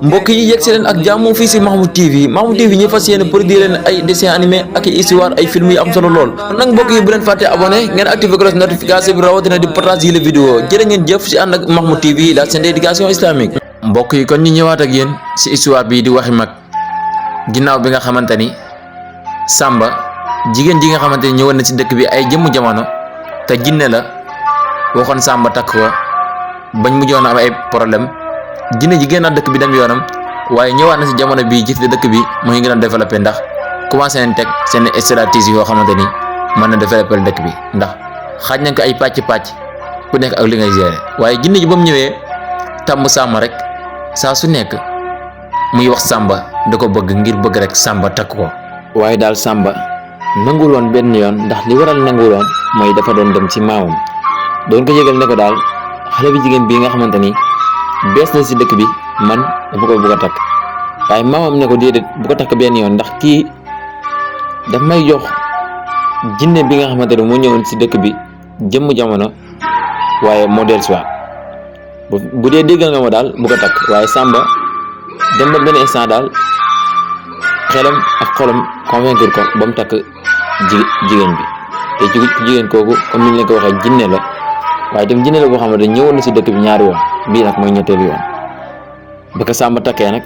mbokk yi yegg si leen ak jàmm fii si Mahmoud TV ñu fas yéene produire leen ay dessin animé ak histoire ay film yu am solo lool nag mbokk yi bu leen fàtte abonné ngeen activer cloche notification bi rawatina di partage yi la vidéo jërë ngeen jëf si ànd ak Mahmoud TV la chaîne d'éducation islamique. mbokk yi kon ñu ñëwaat ak yéen si histoire bii di waxi mag ginnaaw bi nga xamante ni Samba jigéen ji nga xamante ni ñëwoon na si dëkk bi ay jëmmu jamono te jinne la waxoon Samba takk ko bañ mujjoon am ay problème jinne ji génnaat dëkk bi dem yoonam waaye ñëwaat na si jamono bii gis dëkk bi mu ngi gën a développé ndax commencé nañ teg seen stratégie yoo xamante ni mën na développé dëkk bi ndax xaaj nañ ko ay pàcc ku nekk ak li ngay gérer waaye jinne ji ba mu ñëwee tàmm Samba rek saa su nekk muy wax Samba da ko bëgg ngir bëgg rek Samba takk ko waaye daal Samba nangul woon benn yoon ndax li waral nangul woon mooy dafa doon dem ci maamam doon ko yëgal ne ko daal xale bi jigéen bii nga xamante ni bees na si dëkk bi man dama ko bëgg a takk waaye maamam ne ko déedéet bu ko takk benn yoon ndax kii daf may jox jinne bi nga xamante ni moo ñëwoon si dëkk bi jëmm jamono waaye moo dellusiwaat bu dee déggal nga ma daal bu ko takk waaye Samba dem ba benn instant daal xelam ak xolam convaincre ko ba mu takk jigéen bi te ci jigéen kooku comme ni ñu leen ko waxee jinne la waaye tam jinne la boo xamante ñëwoon na si dëkk bi ñaari yoon bii nag mooy ñetteelu yoon ba ko Samba takkee nag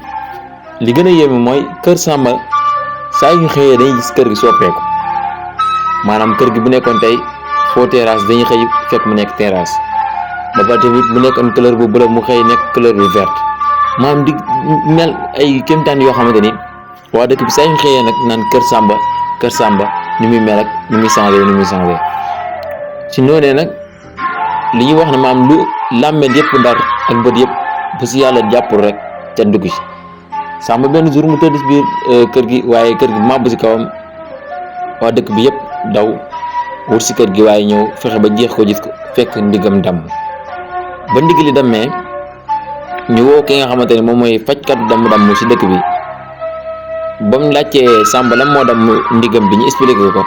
li gën a yéeme mooy kër Samba saa yu ñu xëyee dañuy gis kër gi soppeeku maanaam kër gi bu nekkoon tey foo terrasse dañuy xëy fekk mu nekk terrasse ba pare tamit bu nekkoon couleur bu bleu mu xëy nekk couleur bu verte maanaam di mel ay kéemtaan yoo xamante ni waa dëkk bi saa yu ñu xëyee nag naan kër Samba ni muy mel ak ni muy changé si noonee nag li ñuy wax ne maam lu làmmeel yëpp ndar ak bët yëpp bu si yàlla jàppul rek ca dugg si Samba benn jour mu tëdd si biir kër gi waaye kër gi màbb si kawam waa dëkk bi yëpp daw wut si kër gi waaye ñëw fexe ba jeex ko gis ko fekk ndigam damm ba ndig li dammee ñu woo ki nga xamante ne moom mooy fajkatu damm si dëkk bi ba mu laajtee Samba lan moo damm ndigam bi ñu expliqué ko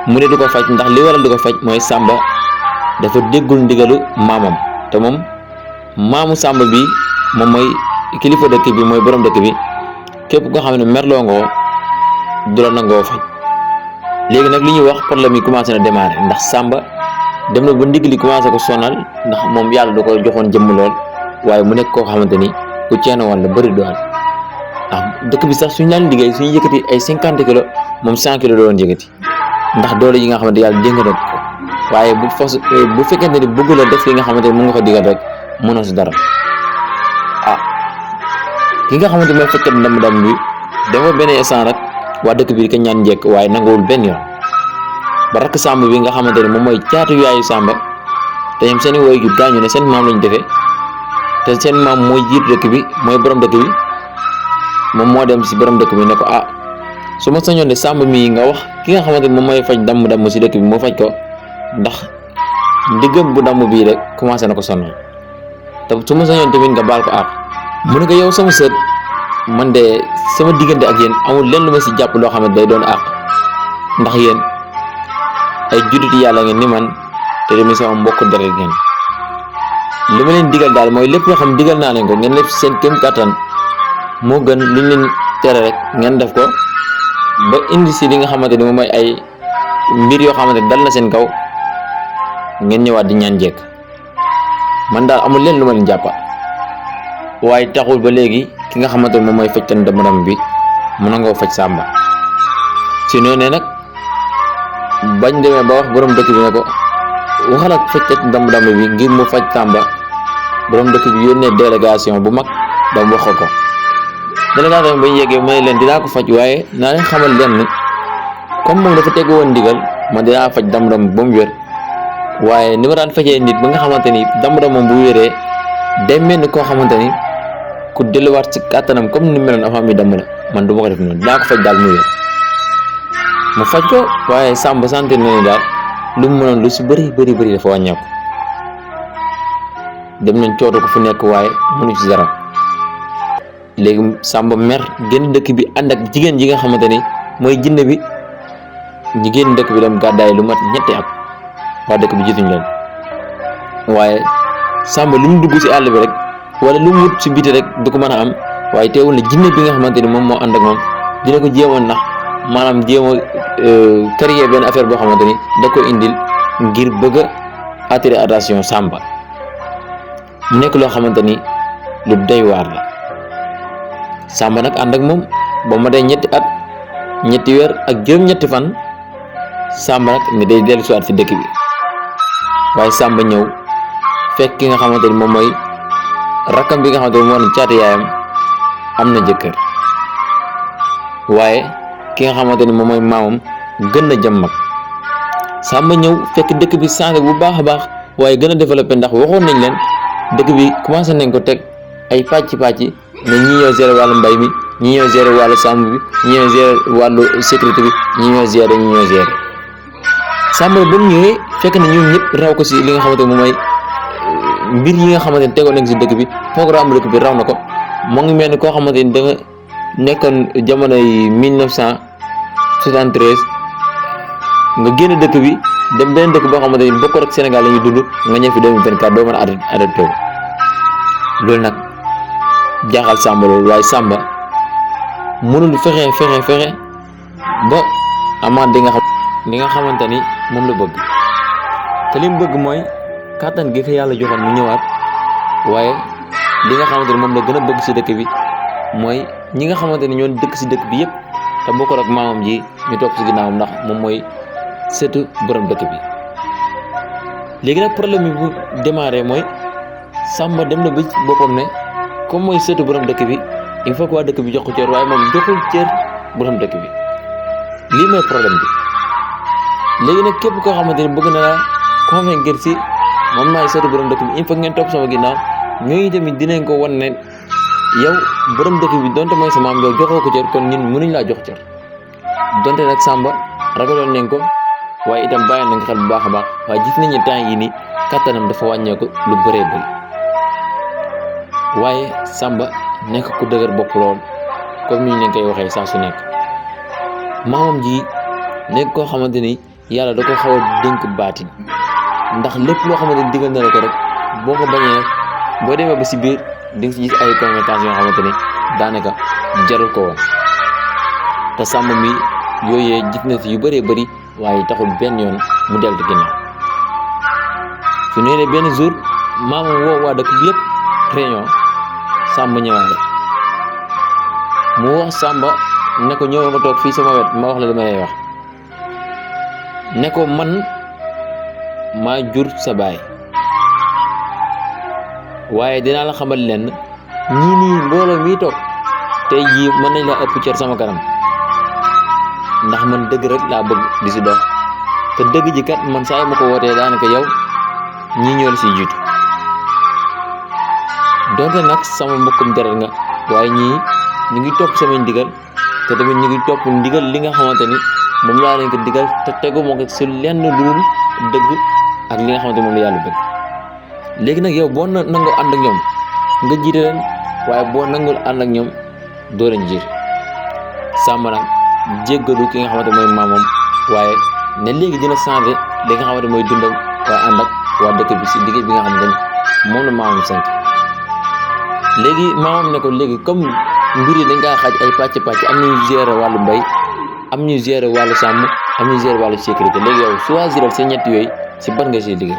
mu ne du ko faj ndax li waral du ko faj mooy Samba dafa déggul ndigalu maamam te moom maamu Samba bi moom mooy kilifa dëkk bi mooy borom dëkk bi képp koo xam ne merloo ngoo du la nangoo faj léegi nag li ñuy wax problème yi commencé na démarrer ndax Samba dem na ba ndigg li commencé ko sonal ndax moom yàlla da ko joxoon jëmm lool waaye mu nekk koo xamante ni ku ceena walla bëri doole ndax dëkk bi sax suñu daan liggéey suñu yëkkati ay 50 kilos moom 100 kilos doon yëkkati ndax doole yi nga xamante yàlla dénk na ko waaye bu fekkente ni bëgg la def li nga xamante ni mu nga ko digal rek mënoo si dara ki nga xamante mooy fekkat ndam bi dafa benn instant rek waa dëkk bi di ko ñaan njëkk waaye nanguwul benn yoon ba rakk Samba bi nga xamante ni moom mooy caatu yaayu Samba te ñoom seen i waajur gaañu ne seen maam lañu defee te seen maam mooy jiit dëkk bi mooy borom dëkk bi moom moo dem si borom dëkk bi ne ko su ma sañoon de Samba mii nga wax ki nga xamante ni moom mooy faj damm si dëkk bi moo faj ko ndax ndiggam bu damm bii rek commencé na ko sonal te su ma sañoon tamit nga baal ko mu ne ko yow sama sët man de sama diggante ak yéen amul lenn lu ma si jàpp loo xam ne day doon ndax yéen ay judditi yàlla ngeen ni man te tamit sama mbokk deret ngeen li ma leen digal daal mooy lépp loo xam digal naa leen ko ngeen def seen kéem kattan moo gën lu ñu leen tere rek ngeen def ko ba indi si li nga xamante ni moom mooy ay mbir yoo xamante dal na seen kaw ngeen ñëwaat di ñaan jekk man daal amul leen lu ma leen jàppa waaye taxul ba léegi ki nga xamante ne moom mooy fajkan dam bi mu nangoo faj Samba si noonu nag bañ demee ba wax borom dëkk bi ne ko waxal ak fajkat dam bi ngir mu faj Samba borom dëkk bi yónnee délégation bu mag ba mu wax ko délégation ba ñu yeggee mu ne leen dinaa ko faj waaye naa leen xamal leen ni comme moom dafa tegu woon ndigal man dinaa faj dam ba mu wér waaye ni ma daan fajee nit ba nga xamante ni dam moom bu wéree day mel ni koo xamante ni ku delluwaat ci kàttanam comme ni meloon avant mi damm la man du ma ko def noonu dinaa ko faj daal mu wér mu faj ko waaye Samba sentir na ni daal lu mu mënoon lu si bëri dafa wàññeeku dem nañ cooto ko fu nekk waaye mënu ci dara léegi Samba mer génn dëkk bi ànd ak jigéen ji nga xamante ni mooy jinne bi ñi génn dëkk bi dem gàddaay lu mat ñetti at waa dëkk bi gisuñ leen waaye Samba lu mu dugg si àll bi rek wala lu mu wut si biti rek du ko mën a am waaye teewul ne jinne bi nga xamante ni moom moo ànd ak moom dina ko jéem a nax maanaam jéem a créer benn affaire boo xamante ni da ko indil ngir bëgg a attirer attention Samba mu nekk loo xamante ni lu doy waar la. Samba nag ànd ak moom ba ma dee ñetti at ñetti weer ak juróom-ñetti fan Samba nag ni day dellu siwaat ci dëkk bi waaye Samba ñëw fekk ki nga xamante ni moom mooy rakkam bi nga xamante ni moo doon caati yaayam am na jëkkër waaye ki nga xamante ni moom mooy maamam gën na jëm mag. Samba ñëw fekk dëkk bi changé bu baax a baax waaye gën a développé ndax waxoon nañ leen dëkk bi commencé nañ ko teg ay pàcc ne ñi ñoo gérer wàllu mbay mi ñi ñoo gérer wàllu sàmm bi ñi ñoo gérer wàllu sécurité bi ñi ñoo gérer Samba ba mu ñëwee fekk na ñoom ñëpp raw ko si li nga xamante ni moom mooy mbir yi nga xamante ni tegoon nañ si dëkk bi programme dëkk bi raw na ko moo ngi mel ni koo xamante ni da nga nekkoon jamono yi 1973 nga génn dëkk bi dem beneen dëkk boo xamante ni bokkul ak Sénégal la ñuy dund nga ñëw fi 2024 doo mën a adapté wu loolu nag jaaxal Samba loolu waaye Samba mënul fexe ba amaat li nga xamante ni moom la bëgg te li mu bëgg mooy kàttan gi ko yàlla joxoon mu ñëwaat waaye li nga xamante ni moom la gën a bëgg si dëkk bi mooy ñi nga xamante ni ñoo dëkk si dëkk bi yëpp te bokkul ak maamam ji ñu topp si ginnaawam ndax moom mooy seetu borom dëkk bi. léegi nag problème bi bu démarré mooy Samba dem na ba ci boppam ne comme mooy seetu borom dëkk bi il faut que waa dëkk bi jox ko cër waaye moom joxul cër borom dëkk bi lii mooy problème bi. léegi nag képp koo xamante ni bëgg na laa convaincre si man maay seetu borom dëkk bi il faut ngeen topp sama ginnaaw ñooñu tamit dinañ ko wan ne yow borom dëkk bi donte mooy sa maam yow joxoo ko cër kon ñun mënuñ laa jox cër donte nag Samba ragaloon nañ ko waaye itam bàyyi nañ ko xel bu baax a baax waaye gis nañ ne temps yii nii kattanam dafa wàññeeku lu bëree bëri waaye Samba nekk ku dëgër bopp lool comme ni ñu leen koy waxee saa su nekk maamam ji nekk koo xamante ni yàlla da ko xaw a dénk baatin ndax lépp loo xamante ni digal na la ko rek boo ko bañee boo demee ba si biir di nga si gis ay conséquences yoo xamante ni daanaka jarul ko woon te Samba mi yooyee gis na si yu bëree bëri waaye taxul benn yoon mu dellu ginnaaw su nee benn jour maamam woo waa dëkk bi yëpp réunion Samba ñëwaale mu wax Samba ne ko ñëw nga toog fii sama wet ma wax la li ma lay wax ne ko man maa jur sa baay waaye dinaa la xamal leen ñii nii mbooloo mii toog tey jii mën nañ laa ëpp cër sama kanam ndax man dëgg rek laa bëgg di si dox te dëgg ji kat man saa yi ma ko wootee daanaka yow ñii ñoo la si jiitu donte nag sama mbokkum deret nga waaye ñii ñu ngi topp samay ndigal te tamit ñu ngi topp ndigal li nga xamante ni moom laa leen ko digal te tegu moo ko si lenn lu dul dëgg ak li nga xamante moom la yàlla bëgg léegi nag yow boo nangoo ànd ak ñoom nga jiite leen waaye boo nangul ànd ak ñoom doo leen jiite Samba nag jéggalu ki nga xamante mooy maamam waaye ne léegi dina changé li nga xamante mooy dundam waaye ànd ak waa dëkk bi si liggéey bi nga xamante ni moom la maamam sant léegi maamam ne ko léegi comme mbir yi dañ kaa xaaj ay pàcc am nañu gérer wàllu mbay am ñu gérer wàllu sàmm am ñu gérer wàllu sécurité léegi yow choisiral sa ñett yooyu si ban nga siy liggéey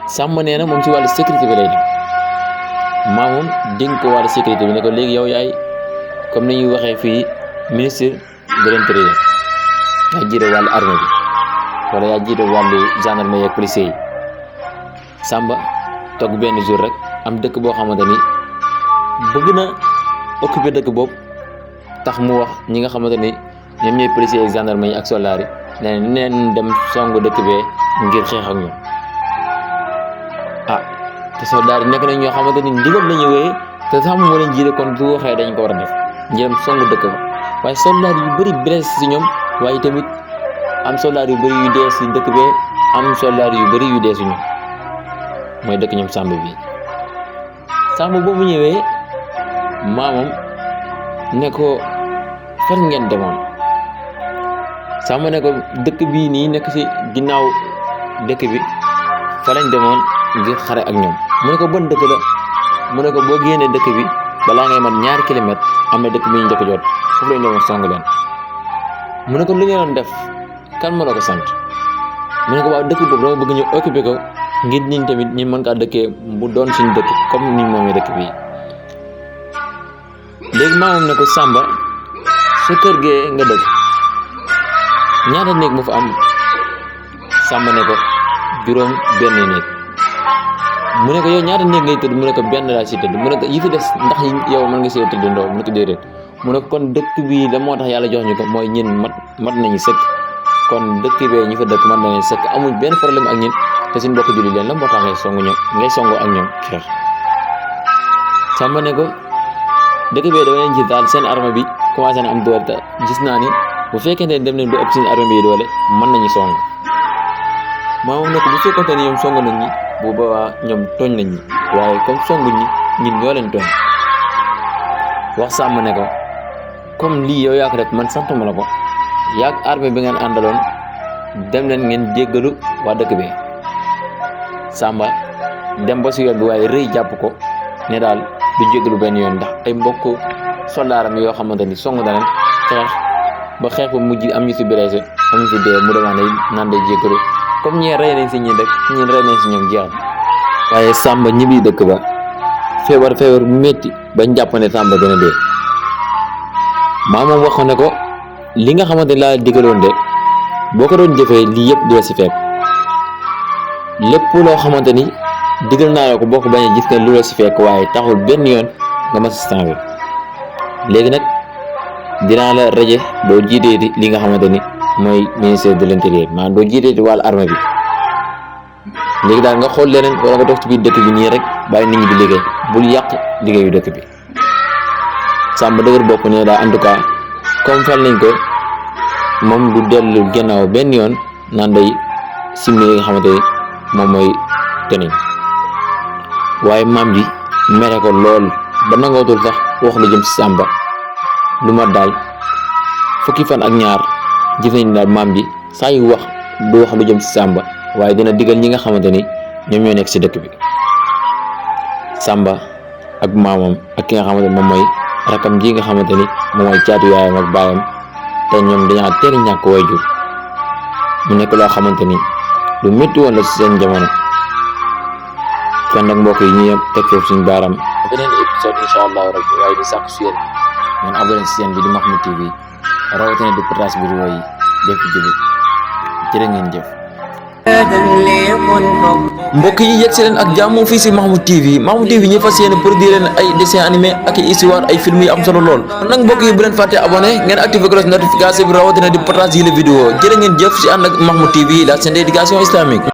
Samba nee na moom si wàllu sécurité bi lay dem maamam dénk ko wàllu sécurité bi ne ko léegi yow yaay comme ni ñuy waxee fii ministre de l'intérieur yaa jiite wàllu armée bi wala yaa jiite wàllu gendarmerie ak policier yi Samba toog benn jour rek am dëkk boo xamante ni bëgg na occuper dëkk boobu tax mu wax ñi nga xamante ni ñoom ñooy policier ak gendarmerie yi ak soldats yi neen dem songu dëkk bee ngir xeex ak ñoom te soldats yi nekk nañ ñoo xamante ni ndigal lañu wéyee te sax moo leen jiite kon du waxee dañ ko war a def njëram songu dëkk ba waaye soldats yu bëri blessé si ñoom waaye tamit am soldats yu bëri yu dee si dëkk bee am soldats yu bëri yu dee si ñoom mooy dëkk ñoom Samba bi Samba boobu ñëwee maamam ne ko fan ngeen demoon Samba ne ko dëkk bii nii nekk si ginnaaw dëkk bi fa lañ demoon ngir xare ak ñoom mu ne ko bon dëkk la mu ne ko boo génnee dëkk bi balaa ngay mat 2 kilomètre am na dëkk bi ñu njëkk a jot foofu lañ demoon song leen. mu ne ko li ngeen doon def kan ma la ko sant mu ne ko waaw dëkk boobu dama bëgg ñu occupé ko ngir ñi tamit ñi mën kaa dëkkee bu doon suñu dëkk comme ni moomee dëkk bi. léegi maamam ne ko Samba sa kër gee nga dëkk ñaata néeg mu fa am. Samba ne ko juróom benn néeg. mu ne ko yow ñaata néeg ngay tëdd mu ne ko benn laa si tëdd mu ne ko yi fi des ndax yow mën nga see tëdd ndoo mu ne ko déedéet mu ne ko kon dëkk bii la moo tax yàlla jox ñu ko mooy ñin mat nañu sëkk kon dëkk bee ñi fa dëkk mat nañu sëkk amuñ benn problème ak ñin te suñ bokk julli leen la moo tax ngay songo ak ñoom xeex. Samba ne ko dëkk bee dama leen ci daal seen arme bi commencé na am doole te gis naa ni bu fekkente ne dem nañ ba ëpp seen arme bi doole mën nañu song. maamam ne ko bu fekkonte ne ñoom song nañ ñi bu boobaa ñoom tooñ nañ ñi waaye comme songuñ ñi ñun ñoo leen tooñ. wax Samba ne ko comme lii yow yaa ko def man santuma la ko yaag armée bi ngeen àndaloon dem leen ngeen jéggalu waa dëkk bi. Samba dem ba si yoon bi waaye rëy jàpp ko ne daal du jéggalu benn yoon ndax ay mbokk soldaaram yoo xamante ni song na leen xeex ba xeex ba mujj am ñu si blessé am ñu si dee mu demande naan day jéggalu comme ñee rey nañ si ñi rek ñun rey nañ si ñoom jeex na. waaye Samba ñibbi dëkk ba feebar bu métti bañ jàpp ne Samba gën a dee. maamam wax ne ko li nga xamante ni laa digaloon de boo ko doon jëfee lii yëpp du la si fekk lépp loo xamante ni digal naa la ko boo ko bañee gis nga lu la si fekk waaye taxul benn yoon nga ma si changé. léegi nag dinaa la raje doo jiiteeti li nga xamante ni mooy ministère de l'intérieur maanaam doo jiiteeti wàllu armée bi. léegi daal nga xool leneen wala nga dox ci biir dëkk bi nii rek bàyyi nit ñi di liggéey bul yàq liggéeyu dëkk bi. Samba dëgër bopp ne daal en tout cas comme fal nañ ko moom du dellu gannaaw benn yoon naan day simmi li nga xamante ni moom mooy teniñ. waaye maam ji mere ko lool ba nangootul sax wax lu jëm ci Samba lu mat daal fukki fan ak ñaar gis nañ daal maam ji saa yu wax du wax lu jëm ci Samba waaye dina digal ñi nga xamante ni ñoom ñoo nekk ci dëkk bi. Samba ak maamam ak ki nga xamante ni moom mooy rakam ji nga xamante ni moom mooy caatu yaayam ak baayam te ñoom dañaa teel ñàkk waajur mu nekk loo xamante ni lu métti woon la ci seen jamono. kon nag mbokk yi ñu yem teg foofu suñu baaram beneen épisode incha allahu rabbi waaye di sàkku si yéen ngeen abonné si seen bi di Mahmoud TV rawatina di partage vidéo yi def jullit jërë ngeen jëf. mbokk yi yegg si leen ak jàmm fii si Mahmoud TV ñu fas yéene produire leen ay dessin animé ak histoire ay film yu am solo lool kon nag mbokk yi bu leen fàtte abonné ngeen activé cloche notification bi rawatina di partage yi la vidéo jërë ngeen jëf si ànd ak Mahmoud TV la chaîne d'éducation islamique.